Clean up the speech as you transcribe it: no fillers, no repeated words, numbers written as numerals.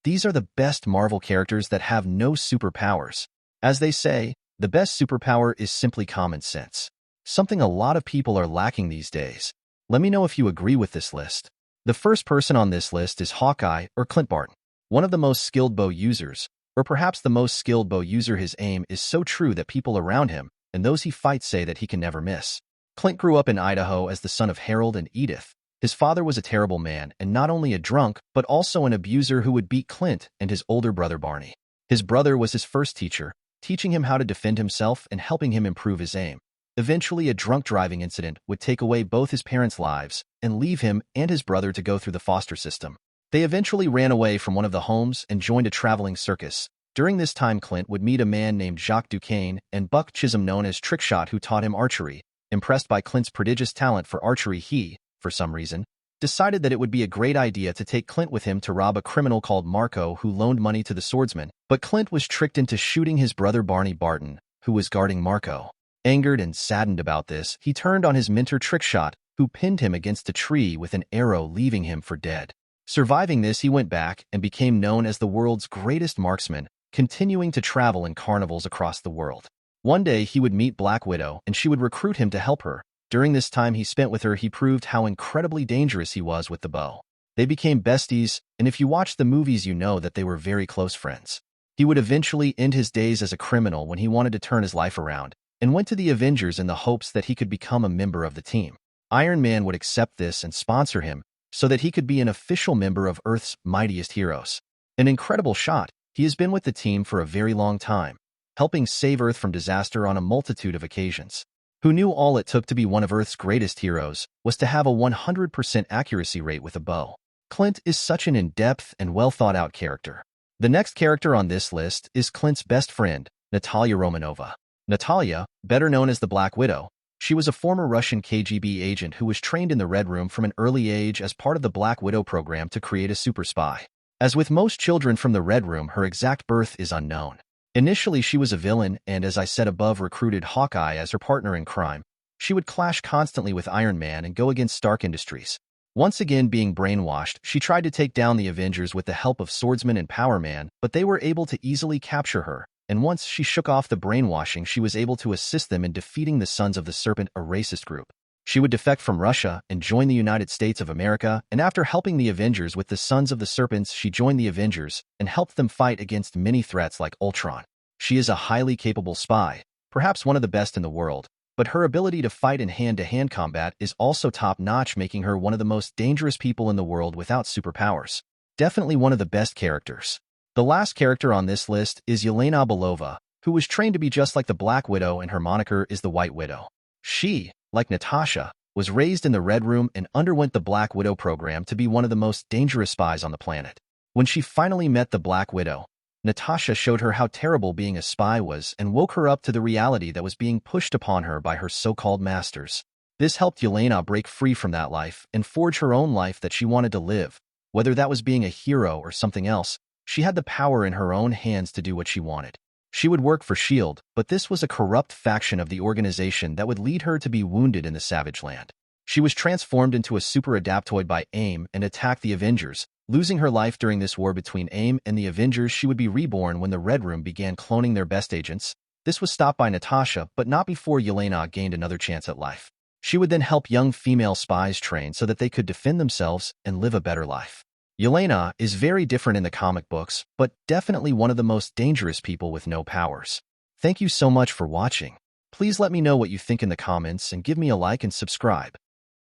These are the best Marvel characters that have no superpowers. As they say, the best superpower is simply common sense. Something a lot of people are lacking these days. Let me know if you agree with this list. The first person on this list is Hawkeye or Clint Barton, one of the most skilled bow users, or perhaps the most skilled bow user. His aim is so true that people around him and those he fights say that he can never miss. Clint grew up in Idaho as the son of Harold and Edith. His father was a terrible man and not only a drunk, but also an abuser who would beat Clint and his older brother Barney. His brother was his first teacher, teaching him how to defend himself and helping him improve his aim. Eventually, a drunk driving incident would take away both his parents' lives and leave him and his brother to go through the foster system. They eventually ran away from one of the homes and joined a traveling circus. During this time, Clint would meet a man named Jacques Duquesne and Buck Chisholm, known as Trickshot, who taught him archery. Impressed by Clint's prodigious talent for archery, he, for some reason, decided that it would be a great idea to take Clint with him to rob a criminal called Marco who loaned money to the swordsman. But Clint was tricked into shooting his brother Barney Barton, who was guarding Marco. Angered and saddened about this, he turned on his mentor Trickshot, who pinned him against a tree with an arrow, leaving him for dead. Surviving this, he went back and became known as the world's greatest marksman, continuing to travel in carnivals across the world. One day, he would meet Black Widow, and she would recruit him to help her. During this time he spent with her, he proved how incredibly dangerous he was with the bow. They became besties, and if you watch the movies, you know that they were very close friends. He would eventually end his days as a criminal when he wanted to turn his life around, and went to the Avengers in the hopes that he could become a member of the team. Iron Man would accept this and sponsor him so that he could be an official member of Earth's mightiest heroes. An incredible shot, he has been with the team for a very long time, helping save Earth from disaster on a multitude of occasions. Who knew all it took to be one of Earth's greatest heroes was to have a 100% accuracy rate with a bow. Clint is such an in-depth and well-thought-out character. The next character on this list is Clint's best friend, Natalia Romanova. Natalia, better known as the Black Widow, she was a former Russian KGB agent who was trained in the Red Room from an early age as part of the Black Widow program to create a super spy. As with most children from the Red Room, her exact birth is unknown. Initially, she was a villain and, as I said above, recruited Hawkeye as her partner in crime. She would clash constantly with Iron Man and go against Stark Industries. Once again being brainwashed, she tried to take down the Avengers with the help of Swordsman and Power Man, but they were able to easily capture her. And once she shook off the brainwashing, she was able to assist them in defeating the Sons of the Serpent, a racist group. She would defect from Russia and join the United States of America, and after helping the Avengers with the Sons of the Serpents, she joined the Avengers and helped them fight against many threats like Ultron. She is a highly capable spy, perhaps one of the best in the world, but her ability to fight in hand-to-hand combat is also top-notch, making her one of the most dangerous people in the world without superpowers. Definitely one of the best characters. The last character on this list is Yelena Belova, who was trained to be just like the Black Widow, and her moniker is the White Widow. She, like Natasha, was raised in the Red Room and underwent the Black Widow program to be one of the most dangerous spies on the planet. When she finally met the Black Widow, Natasha showed her how terrible being a spy was and woke her up to the reality that was being pushed upon her by her so-called masters. This helped Yelena break free from that life and forge her own life that she wanted to live. Whether that was being a hero or something else, she had the power in her own hands to do what she wanted. She would work for S.H.I.E.L.D., but this was a corrupt faction of the organization that would lead her to be wounded in the Savage Land. She was transformed into a super adaptoid by AIM and attacked the Avengers. Losing her life during this war between AIM and the Avengers, she would be reborn when the Red Room began cloning their best agents. This was stopped by Natasha, but not before Yelena gained another chance at life. She would then help young female spies train so that they could defend themselves and live a better life. Yelena is very different in the comic books, but definitely one of the most dangerous people with no powers. Thank you so much for watching. Please let me know what you think in the comments and give me a like and subscribe.